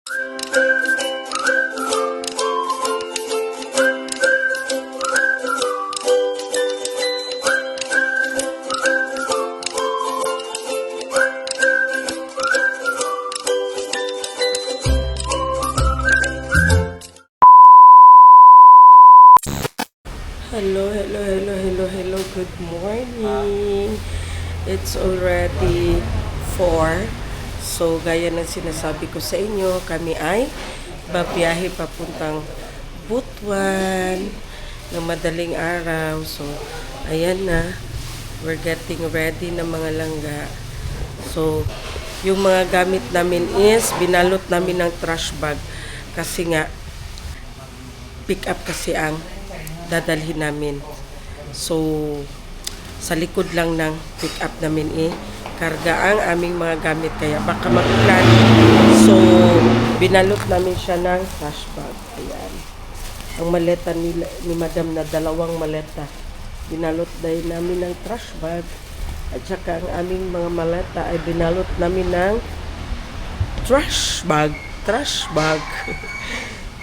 Hello, good morning. It's already 4. So, gaya ng sinasabi ko sa inyo, kami ay babiyahe papuntang Butuan ng madaling araw. So, ayan na. We're getting ready ng mga langga. So, yung mga gamit namin is binalot namin ng trash bag kasi nga pick up kasi ang dadalhin namin. So, sa likod lang ng pick up namin karga ang aming mga gamit kaya baka mag-plan. So, binalot namin siya ng trash bag. Ayan. Ang maleta ni Madam na 2 maleta. Binalot din namin ng trash bag. At saka ang aming mga maleta ay binalot namin ng trash bag. Trash bag.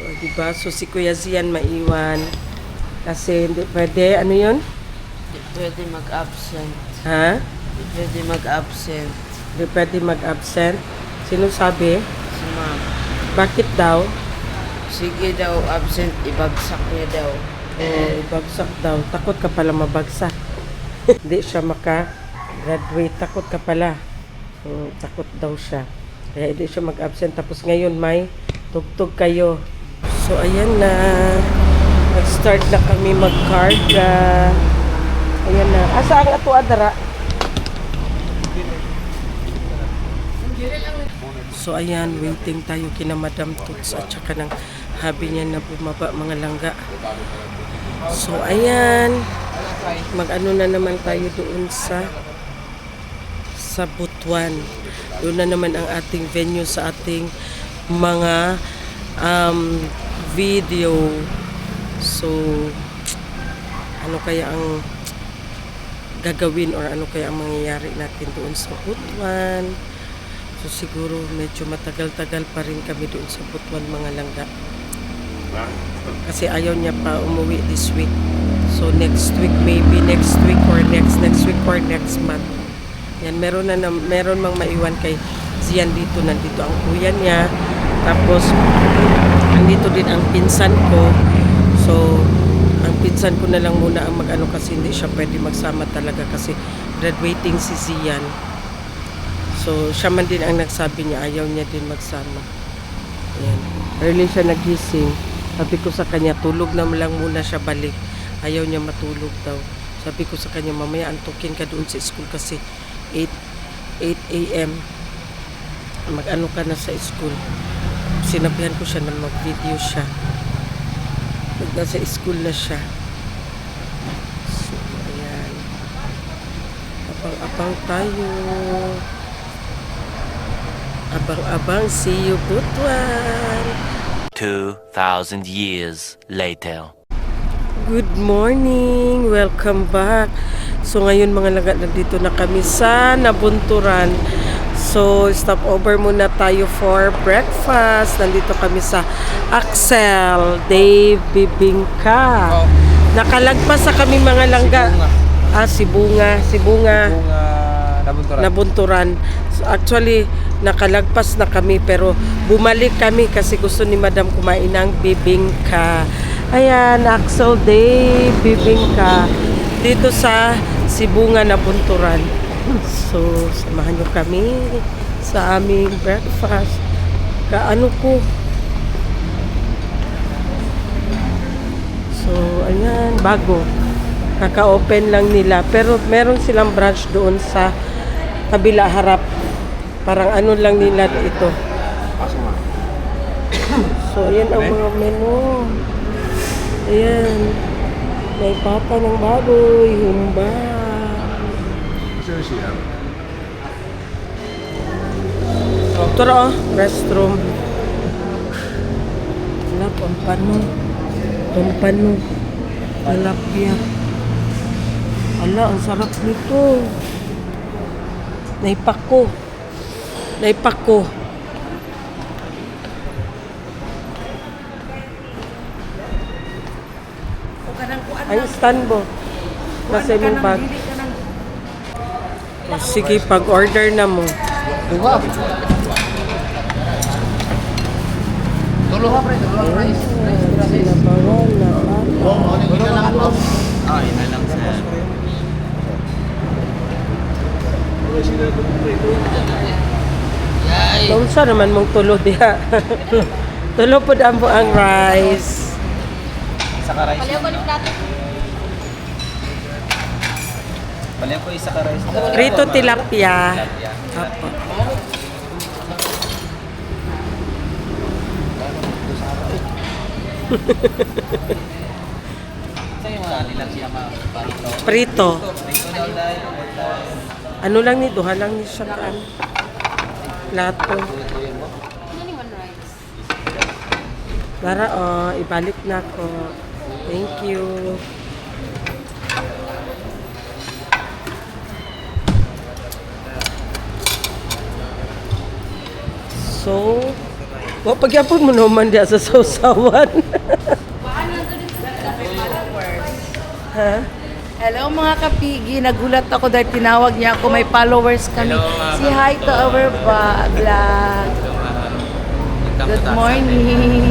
O, diba? So, si Kuya Zian maiwan. Kasi hindi pwede, ano yun? Hindi pwede mag-absent. Ha? Hindi pwede mag-absent. Hindi pwede mag-absent. Sino sabi? Si ma'am. Bakit daw? Sige daw, absent, ibagsak niya daw. Ibagsak daw. Takot ka pala mabagsak. Hindi siya maka-graduate. Takot ka pala. Takot daw siya. Kaya hindi siya mag-absent. Tapos ngayon may tugtog kayo. So, ayan na. Nag-start na kami mag-carga. Ayan na. Asa ang ato adara? So, ayan. Waiting tayo kina Madam Toots at saka ng habi niya na bumaba mga langga. So, ayan. Mag-ano na naman tayo doon sa Butuan. Doon na naman ang ating venue sa ating mga video. So, ano kaya ang gagawin or ano kaya ang mangyayari natin doon sa Butuan. So, siguro medyo matagal-tagal pa rin kami doon sa Butuan mga langga. Kasi ayaw niya pa umuwi this week. So, next week, maybe next week or next week or next month. Yan, meron mang maiwan kay Zian dito. Nandito ang kuya niya. Tapos, nandito din ang pinsan ko. So, ang pinsan ko na lang muna ang mag-ano kasi hindi siya pwede magsama talaga kasi graduating si Zian. So, siya man din ang nagsabi niya, ayaw niya din magsama. Ayan. Early siya nagising. Sabi ko sa kanya, tulog na lang muna siya balik. Ayaw niya matulog daw. Sabi ko sa kanya, mamaya antukin ka doon sa school kasi 8 a.m. Mag-ano ka na sa school. Sinabihan ko siya na mag-video siya. Nasa school na siya. So, ayan. Abang-abang tayo. Abang-abang, see you Butuan. 2,000 years later. Good morning! Welcome back. So, ngayon mga lagat, nandito na kami sa Nabunturan. So, stop over muna tayo for breakfast. Nandito kami sa Axel Dave Bibingka. Nakalagpas sa kami mga langga. Si Bunga Nabunturan. So, actually, nakalagpas na kami pero bumalik kami kasi gusto ni Madam kumain ng bibingka. Ayan, Axel Dave Bibingka. Dito sa Sibunga Nabunturan. So, samahan nyo kami sa aming breakfast. Kaano ko. So, ayan, bago. Kaka-open lang nila. Pero meron silang branch doon sa kabila harap. Parang ano lang nila ito. So, ayan ang mga menu. Ayan. May pata ng baboy, humba. Ito na restroom. Wala, pampano. Talapia. Ala, ang sarap nito. Naipako. kanang kuan Ang stand mo. Nasa imong bag. O, sige, pag-order na mo. Duha. Tulo ha pre, tulo ang rice. Sinabawan na pa. Ah, ina lang sir. Yay. Kung sa naman mong tulo diha. Tulo po ang buang rice. Isa ka rice. Palihan ko isa ka rice. Prito tilapia. Apo. Sali lang siya ma-parito. Prito. Prito daw dahil. Ano lang ni duha lang ni siya kan. Lato. Lara, ibalik na ko. Thank you. So, pagyapon mo naman diya sa sausawan. Ha? Hello mga kapigi, nagulat ako dahil tinawag niya ako, may followers kami. Say hi to our vlog. Good morning.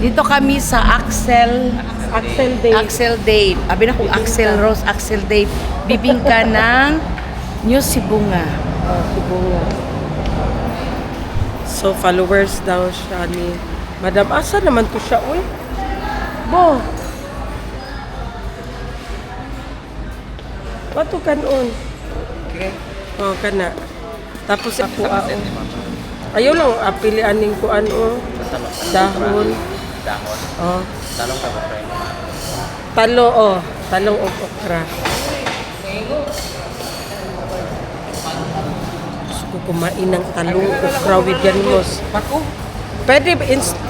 Dito kami sa Axel Dave. Abi na kung Axel Rose, Axel Dave. Bibingka ng New Sibunga. Sibunga. So, followers daw siya ni Madam. Asa naman to siya, uy? Bo! Bato kanon. Okay. Oh, kana. Tapos ako, ayaw lang, apilian ning kuan, dahon. Dahon. Oh, Talong ka ba pre? talo, talong o okra. Gusto ko kumain ng talong okra with ganmos. Pako. Pwede,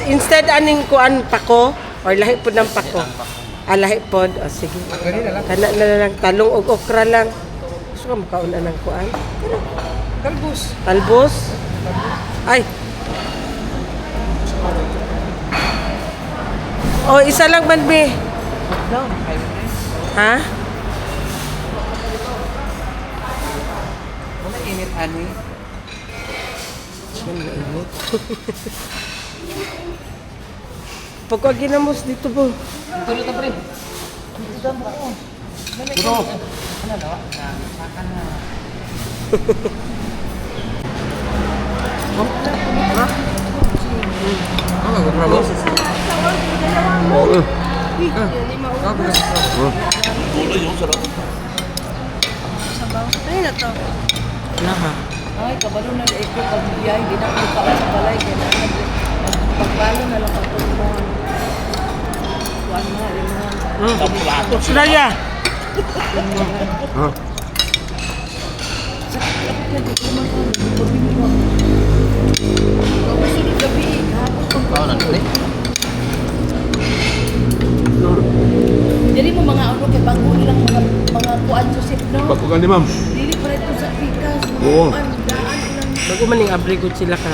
instead aning kuan pako, or lahi po ng pako. Lahi po, sige. Kana na lang, talong o okra lang. Gusto ko makauna ng kuan. Talbos. Talbos? Ay. Oh, isa lang man, be. Ha? Wala init ani. Pagka ginamos dito po. Tulo ta pre. Tulo. Ano daw? Sakan na. Ano ko bravo? Laha. Ay, kabalo na ito pagbiyay, di na ako kaon sa balay, kaya na pagpalo na lang ako mo. Kuan mo, limon. Suraya. Sunod gabi, hapon pag Kau na pre. Dili mo mga ano kay bago ilang mga kuan Joseph no. Bakugan ni ma'am. Dili pa ito sa pikas, mga Oo. kuan daan ilang Bago man yung abrigod sila ka.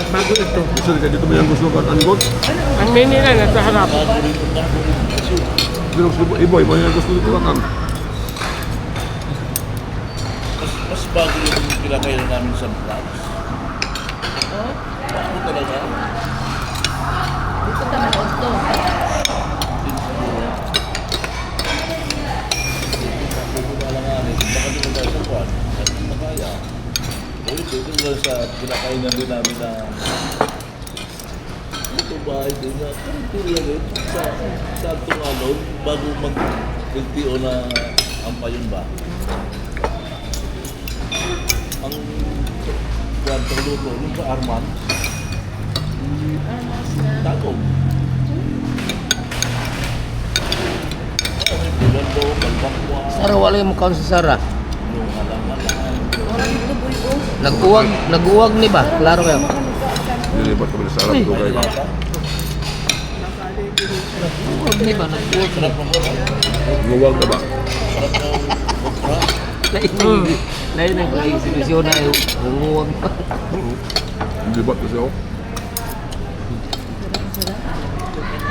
Bago ito. Gusto ka dito may ang gusto ka anggot. Ang mini lang nasa harap. Pero ibo yung gusto dito lang. Mas bago yung kinakailan namin sa vlogs. Bago talaga. dito ta manood to. Bumalanganin. Baka dito tayo sa kwan. Hindi na kaya. Dito lang sa kinakainan din namin na ito bahay din na karito lang sa itong ano bago mag-LTO na ang payon ba. Ang kwantong luto yung sa Arman. Tagom. Bulando, Balbakwa, Sara wala yung mukha sa Sara. yung halang-halang. Nag-uwag ni ba? Klaro kayo. Nilipat kami sa sarap dugay. Nag-uwag ni ba? Nag-uwag ni. Nguwag ka ba? Lain ang pag-iisipasyon na yung nag-uwag pa. Nilipat kasi ako.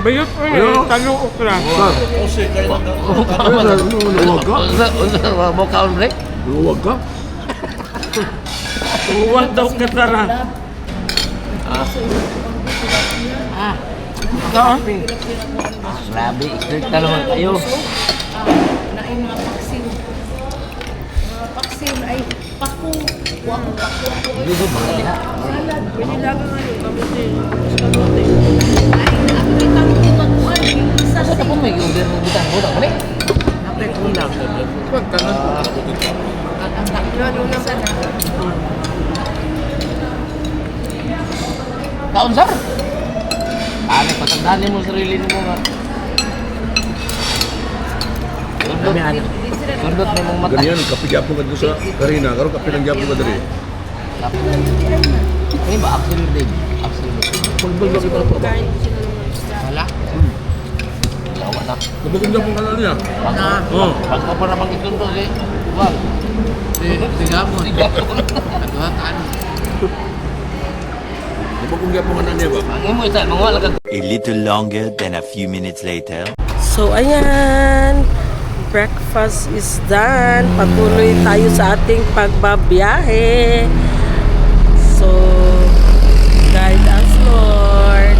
Bayot ko Ano? Tanong okra. Sir, Kasi kayo na ano sir? Nahuwag ka? Unsa mo kaon bre? Nahuwag ka? Huwag daw ka tara. Oo. Grabe, strict na naman kayo. Na ay mga paksin. Mga paksin ay paku. Wako, paku, ako. Dito ba diha? Salad. Pinilaga nga yun. Kamutin. Ay, ako itang kumakuan. Isa Sa si. ko may order ng butang mo na mali. Napay kulang. Wag ka na. Kaon sir. Ano patagdahan mo sarili mo nga. Sundot mo mong mata. Ganyan, kapigyapon ka dito sa Karina. Karoon kapilangyapon ka dali. Ini ba Axel Dave? Axel Dave. Pagbaglag ka pa ba? Wala. Tawa na. Kapilangyapon ka na niya. Oo. Pag mo pa naman itundo si Wag. Tiga mo. Naghataan. Kapilangyapon ka na niya ba? Ang mo ita mga wala ka. A little longer than a few minutes later. So, ayan. Breakfast is done. Patuloy tayo sa ating pagbabiyahe. So, guide us, Lord.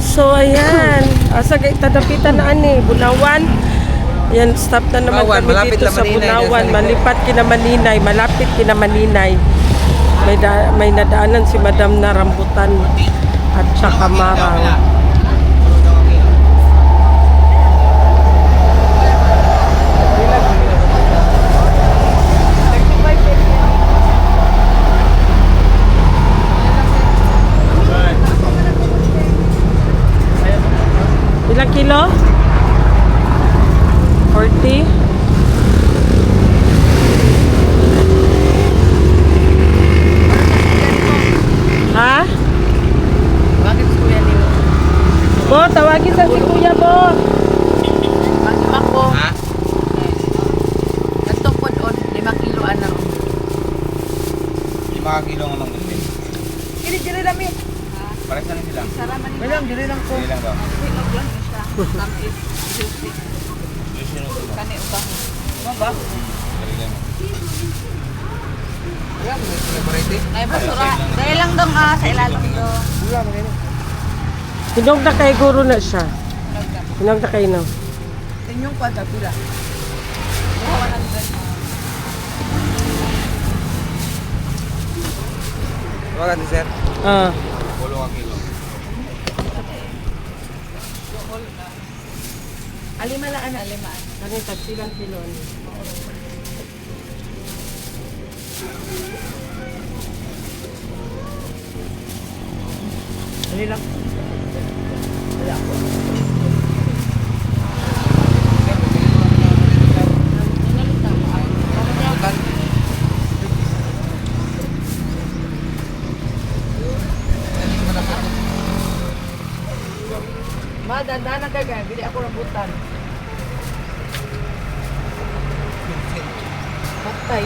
So, ayan. Asa kay tadapitan na ani, Bunawan. Yan, stop na naman kami dito sa Bunawan. Malipat kina Maninay. Malapit kina Maninay. May nadaanan si Madam na rambutan at saka marang. Ilang kilo? 40? Ha? Bakit si Kuya Leo? Bo, tawagin sa si Kuya Bo. Bakit ako? Ha? Nagtupod on, 5 kilo ano. 5 kilo nga manggutin. Kini diri lami. Pares na sila. Saraman ni. Wala, diri lang ko. Hindi lang daw. Hinog lang siya. Tamis. Juicy. Kani ubang. Mo ba? Dali lang. Ay basura. Dahil lang dong sa ilalim do. Hinog na kay guro na siya. Hinog na kay no. Inyong kwanta pila. 100. Wala ni sir. Ah. 8 kilo. Alimalaan na alimaan. Kani tagsilang kilo ni. Dali lang. Ma, dandanan ka gan, bili ako rambutan. Patay.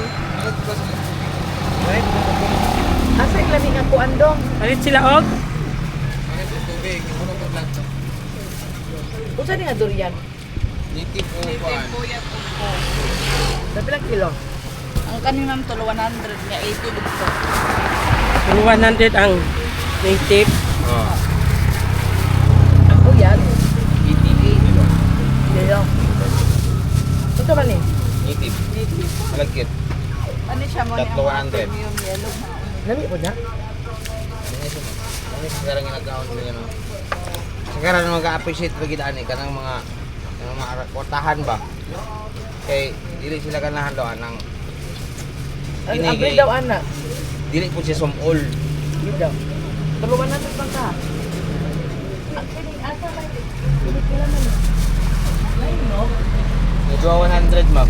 Asa yung lamig ang kuandong? Alit sila og? Usa ni nga durian? Native o kuan. Sa pilang kilo? Ang kani ma'am tulo 100 nga 80 dito. 100 ang native. Oh. Ako yan. 80 kilo. Kilo. Ito ba ni? Native. Malagkit. Ano siya mo Tatlo ang 100. premium yellow. Lami po na? Ano sa karang ginagaon nila no? Sa karang mag-appreciate pag gidaan kanang mga kwartahan ba? Kay dili sila ganahan daw ng Ang abri daw ana. dili po siya sumol. Dili daw. Tuluan natin bang ka? Ang kining asa ba ito? Dili kila man. Lain no? Medyo 100 ma'am.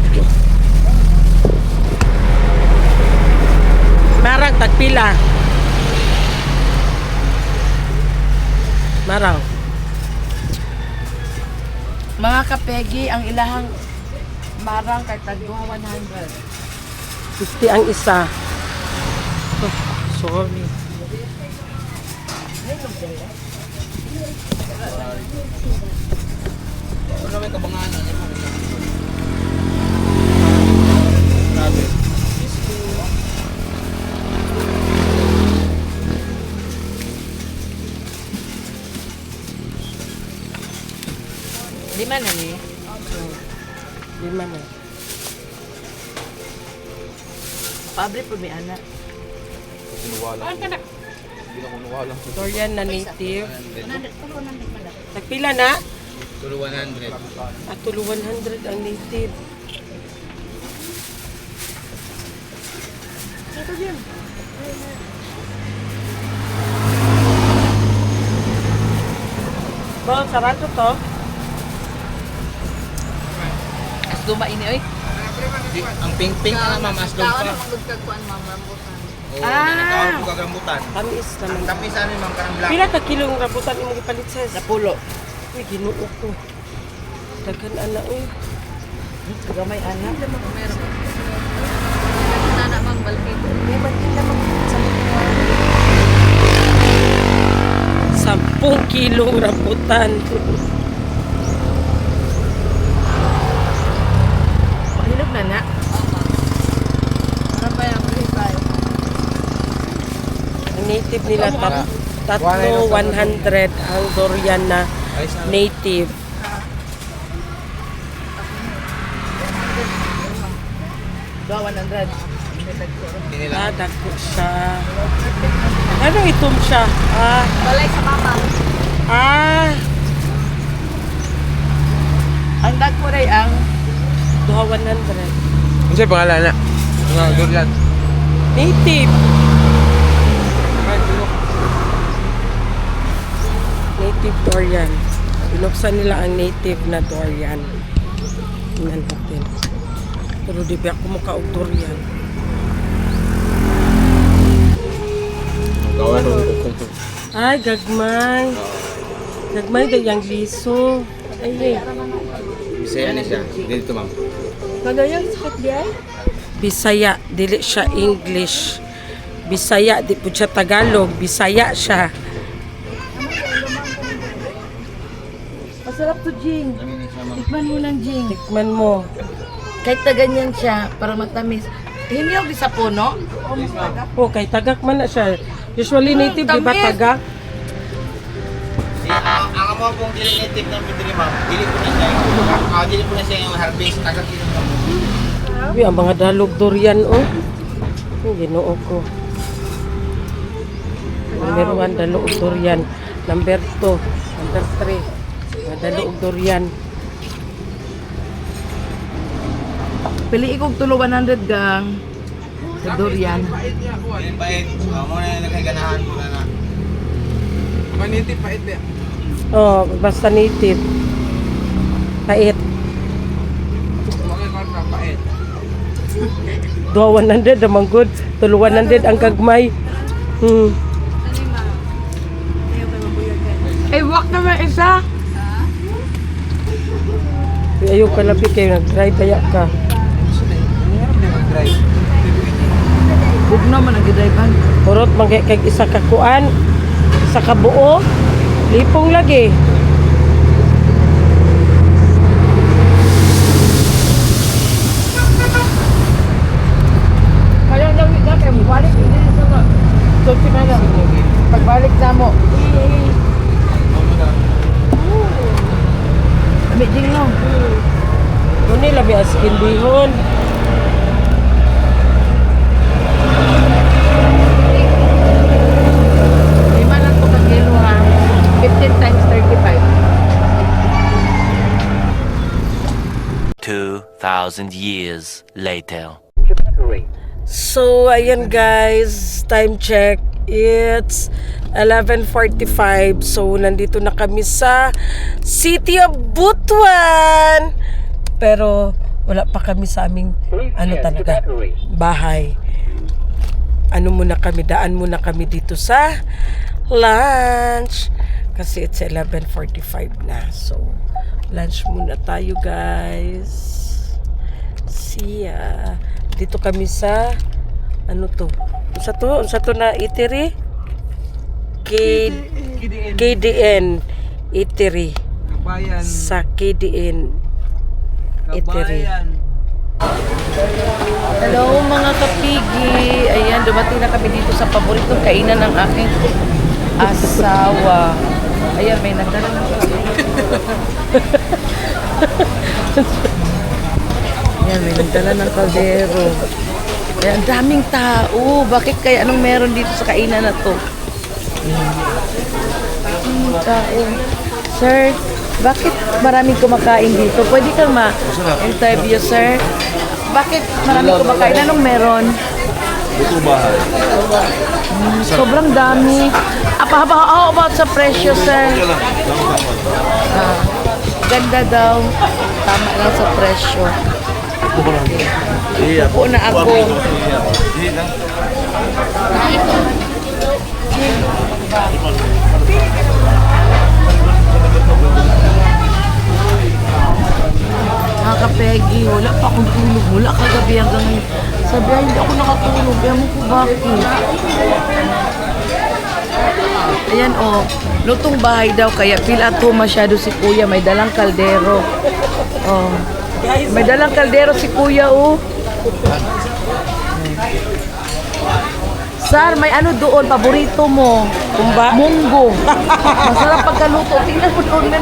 Marang tagpila. Marang. Mga kapegi, ang ilahang marang kay tagduha 100. 50 ang isa. Oh, sorry. Ano naman kabanganan? Grabe. Lima na ni. Lima na. Pabre po may anak. Dorian na native. Nagpila na? Tulo 100. At tulo 100 ang native. Bal, sarado to. As luma ini oy. Ang pink-pink na naman, mas doon Kaon pa. ang magkagkuan ma'am rambutan. Oo, nakakaon ko kagambutan. Tamis Ang naman. tamis ano yung karang black. Pila ka kilong rambutan imong ipalit sa Napulo. Uy, ginuo ko. Daghan ana uy. Gamay anak. Meron. Na namang balkin. 10 kilong rambutan. Hinog na na. Para pa yung ribay. Ang native nila tatlo 100 ang durian na native. Dua 100. Hindi nila. Dagko siya. Ano itom siya? Balay sa mama. Ang dag ko rin ang Duha 100. Ano sa'yo pangalan na? Mga durian. Native. Native durian. Binuksan nila ang native na durian. Tingnan natin. Pero di ba ako mukha og durian? Gawa nung Ay, gagmay. Gagmay gayang liso. Ay, Bisaya na siya. Dito ma'am. Bisaya, dili siya English. Bisaya, di po siya Tagalog. Bisaya siya. masarap to, Jing. Tikman mo ng Jing. Tikman mo. Kahit na ganyan siya, para matamis. Hiniyog di sa puno. Oh, kay tagak man na siya. Usually native, di ba tamis. tagak? Ang amo pong dili-native ng bidiri ma'am. Dili po na siya. Dili po na siya yung harvest. Tagad dito ma'am. Uy, ang mga dalog durian, oh. Ang ginoo ko. Number 1, dalog durian. Number 2, number 3, mga dalog durian. Pili ikog tulo 100 gang. Sa durian. Pait. Mo na yung nagkaganahan mo na na. Maniti pait ya. Oh, basta native. Pait. Mga karna pait. Duha 100, damang good. Tulo 100 ang gagmay. Ay, wak naman isa. Uy, ayaw ka labi kayo, nag-try daya ka. Huwag naman ang gidrivean. Kurot, kag isa ka kuan, isa ka buo, lipong lagi. Kaya daw ito, kaya balik. Tulsi ka lang. Pagbalik sa mo. Ami Jing no. Muni labi askin bihon. Lima lang po kang kilo ha. 15 times 35. 2,000 years later. So, ayan guys, time check. It's 11:45. So, nandito na kami sa City of Butuan. Pero, wala pa kami sa aming, talaga, bahay. Daan muna kami dito sa lunch. Kasi it's 11:45 na. So, lunch muna tayo guys. See ya. Dito kami sa Unsa to na eatery? KDN Eatery. Kabayan. Sa KDN Eatery. Hello mga kapigi. Ayan, dumating na kami dito sa paboritong kainan ng aking asawa. Ayan, may nagdala ng Ayan, may nagdala ng kaldero. Ayan, daming tao. Bakit kaya anong meron dito sa kainan na to? Tao. Sir, bakit maraming kumakain dito? Pwede kang ma-interview, sir? Bakit maraming kumakain? Anong meron? Ito bahay. Sobrang dami. How about sa presyo, sir? Ah, ganda daw. Tama lang sa presyo. Upo na ako. Peggy, wala pa akong tulog mula kagabi hanggang ngayon. Sabi, ay, hindi ako nakatulog. Kaya mo po bakit? Ayan o, lutong bahay daw kaya feel at home masyado si kuya. May dalang kaldero. Oh. May dalang kaldero si kuya o. Sar, may ano doon, paborito mo? Kumba? Munggo. Masarap pagkaluto. Tingnan mo doon.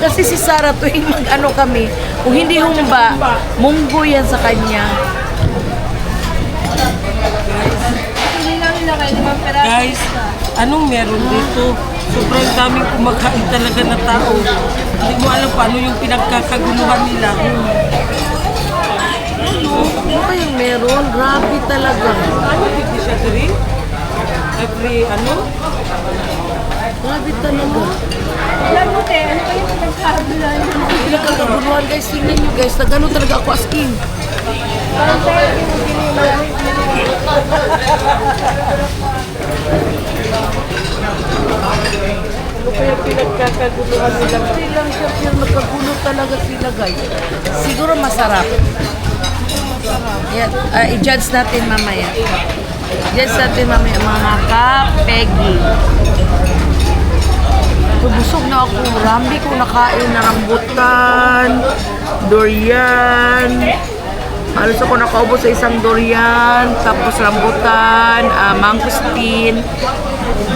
Kasi si Sarah tuwing mag-ano kami, kung hindi humba, munggo yan sa kanya. Guys, anong meron dito? Sobrang daming kumakain talaga na tao. Hindi mo alam paano yung pinagkakaguluhan nila. Ano kayong meron? Grabe talaga. Ano, hindi siya diri? Every, ano? Grabe talaga. Alam mo, te, ano ba yung pinagkakagulan? Pinagkakaguluhan guys, tingnan nyo guys, na gano'n talaga ako as in. Ano kaya pinagkakaguluhan nila? Hindi lang siya, pero nagkagulo talaga sila guys. Siguro masarap. Yan, i-judge natin mamaya. I-judge natin mamaya mga ka-Peggy. Busog na ako. Rambi ko nakain na rambutan, durian. Halos ako nakaubo sa isang durian, tapos rambutan, mangosteen.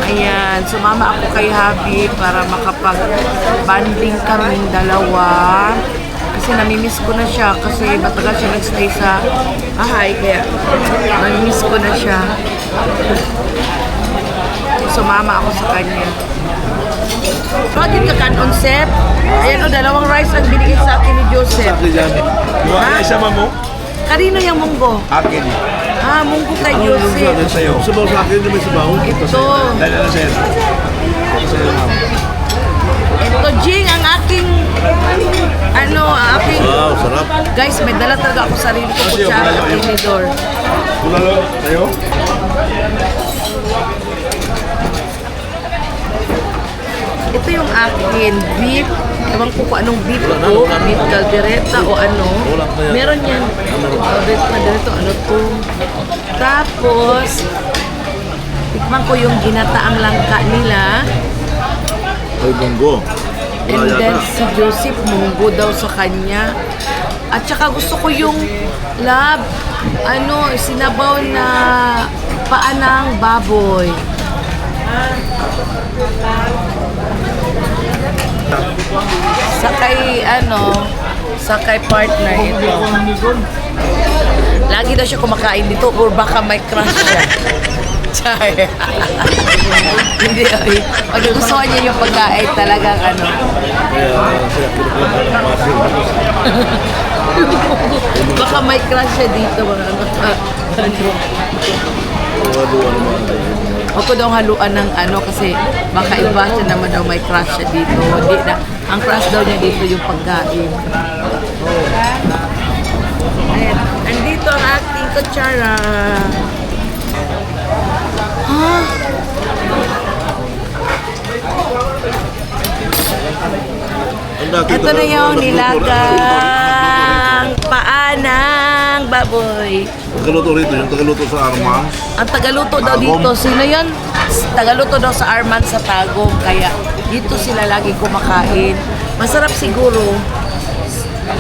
Ayan, sumama ako kay Habi para makapag-banding kaming dalawa. Kasi namimiss ko na siya kasi matagal siya nagstay sa bahay, kaya namimiss ko na siya. Sumama ako sa kanya. Bakit ka kanon, Sep? Ayan o, dalawang rice ang binigay sa akin ni Joseph. Sakto dyan. Yung Ha? isa mo? Kanino yung munggo? Akin. Ah, munggo kay Yan Joseph. sa'yo. Sabaw sa akin, may sabaw. Ito. Dala na sa'yo. Ito sa'yo, ma'am. Ito, Jing, ang aking, aking, Wow, sarap. guys, may dala talaga ako sarili ko kutsara at tinidor. Kulalo, sa'yo? Ito yung akin, beef. Ewan ko kung anong beef ko, beef caldereta o ano. Meron yan. Beef caldereta, ano to. Tapos, tikman ko yung ginataang langka nila. Ay, bunggo. And then si Joseph, munggo daw sa kanya. At saka gusto ko yung sinabaw na paa ng baboy. Sakay partner ito. Lagi daw siya kumakain dito or baka may crush siya. Char. Hindi, oy. Pag gustuhan niya yung pagkain, talagang baka may crush siya dito. Huwag ko daw haluan ng kasi baka iba siya naman daw may crush siya dito. Hindi na. Ang crush daw niya dito yung pagkain. Ayan. Andito ang ating kutsara. Ha? Ito na yung nilagang paa ng ng baboy. Tagaluto rito, yung tagaluto sa Armang. Ang tagaluto daw Tagum. dito, sino yun? Tagaluto daw sa Arman sa Tagum. Kaya dito sila lagi kumakain. Masarap siguro.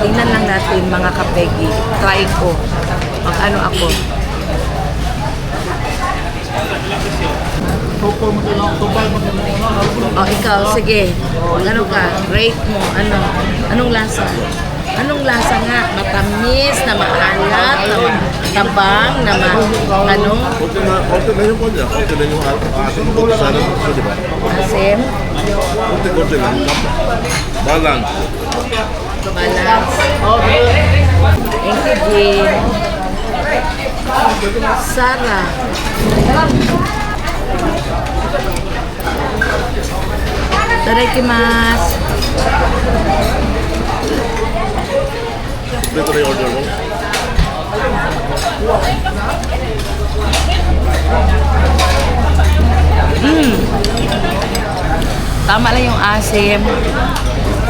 Tingnan lang natin mga kapegi. Try ko. Mag-ano ako. Oh, ikaw, sige. Ano ka? Rate mo. Ano? Anong lasa? Anong lasa nga? Matamis, na maalat, na matabang, na ano? Konti na yung kanya. Konti na yung asin. Konti sana ito, di ba? Asim? Konti lang. Balance. Balance. Thank you, Jean. Sarah. Tadakimasu. Dito na yung order mo. Tama lang yung asim.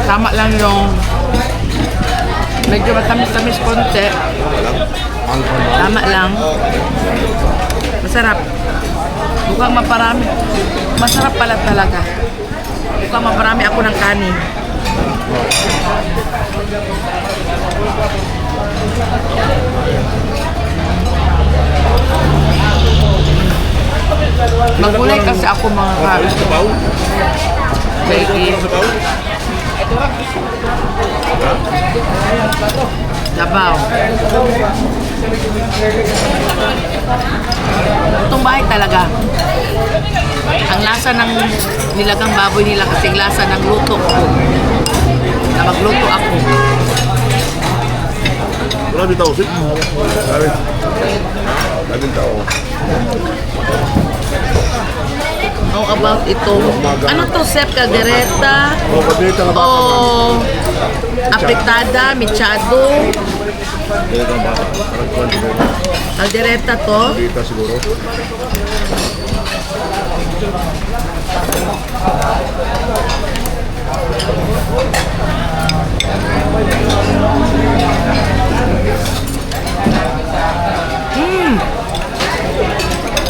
Tama lang yung medyo matamis-tamis konti. Tama lang. Masarap. Mukhang maparami. Masarap pala talaga. Mukhang maparami ako ng kanin. Magulay kasi ako mga kain. Sabaw? Baby. Sabaw? Dabaw. Itong bahay talaga. Ang lasa ng nilagang baboy nila kasi lasa ng luto ko. Na magluto ako. Marami tao, Sip. Daming tao. How about ito? Ano to, Sep? Caldereta? O, pabita ka ba? O apritada, mechado? Dito ang baka. Parang kwanto ba yun? Caldereta to? Pabita siguro.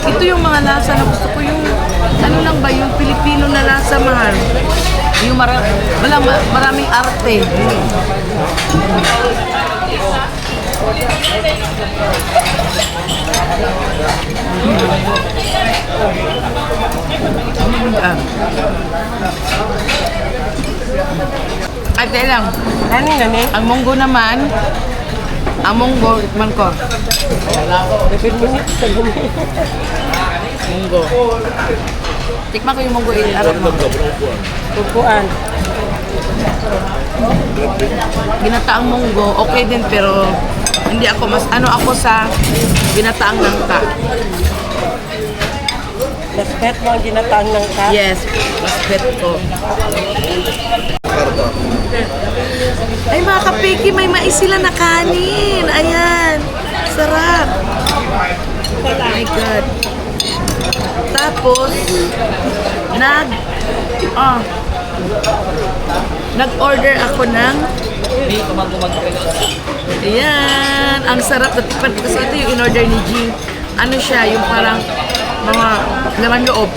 Ito yung mga lasa na gusto ko yung ano lang ba yung Pilipino na lasa mahal. Yung maraming arte. Ay, teka lang. Nani? Ang munggo naman, ang munggo, tikman ko. 7 minutes sa gumi. Munggo. Tikman ko yung munggo i-arap mo. Tupuan. Ginataang munggo, okay din pero hindi ako mas ano ako sa ginataang langka. Mas pet mo ang ginataang ng kat. Yes, mas bet ko. Ay mga kapiki, may mais sila na kanin. Ayan, sarap. Oh my God. Tapos, nag-order ako ng ayan, ang sarap. Natikpan ko kasi ito yung in-order ni G. Ano siya, yung parang mga laman loob.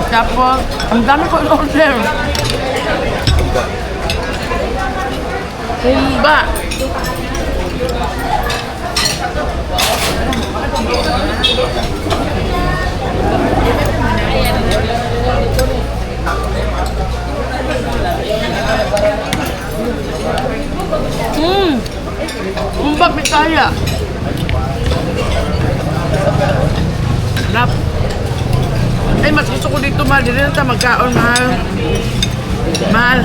Tapos, ang dami ko in-order. Humba. Humba pitaya. Sarap. Ay, mas gusto ko dito, mahal. Dito na tayo magkaon, mahal. Mahal.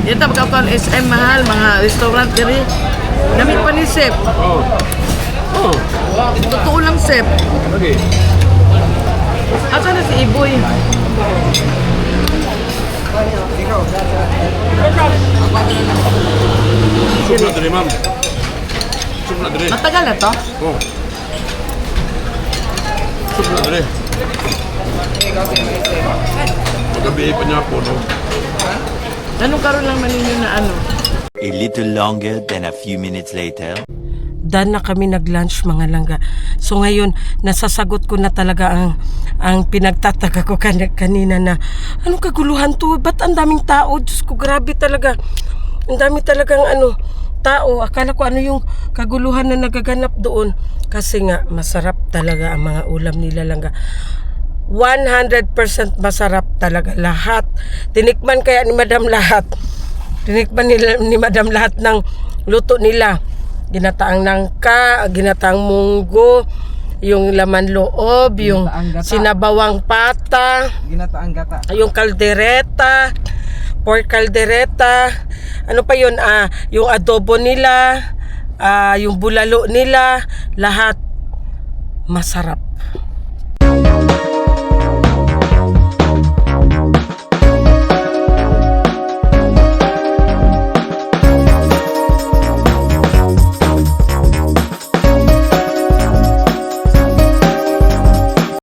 Dito tayo magkaon, SM, mahal. Mga restaurant diri. Namit pa ni Sep. Totoo lang, Sep. Okay. Asa na si Iboy? Soup na dali, ma'am. Soup na dali. Matagal na to? Oh. Soup na dali. Magabi pa niya po, no? Anong karoon lang maninyo na ano? 11 little longer than a few minutes later. Dan na kami nag-lunch mga langga. So ngayon, nasasagot ko na talaga ang pinagtataka ko kanina na anong kaguluhan to? Ba't ang daming tao? Diyos ko, grabe talaga. Ang dami talagang tao. Akala ko ano yung kaguluhan na nagaganap doon. Kasi nga, masarap talaga ang mga ulam nila langga. 100% masarap talaga lahat. Tinikman kaya ni Madam lahat. Tinikman ni Madam lahat ng luto nila. Ginataang nangka, ginataang munggo, yung laman loob, yung sinabawang pata, Ginataang gata. yung kaldereta, pork kaldereta, ano pa yun, yung adobo nila, yung bulalo nila, lahat masarap.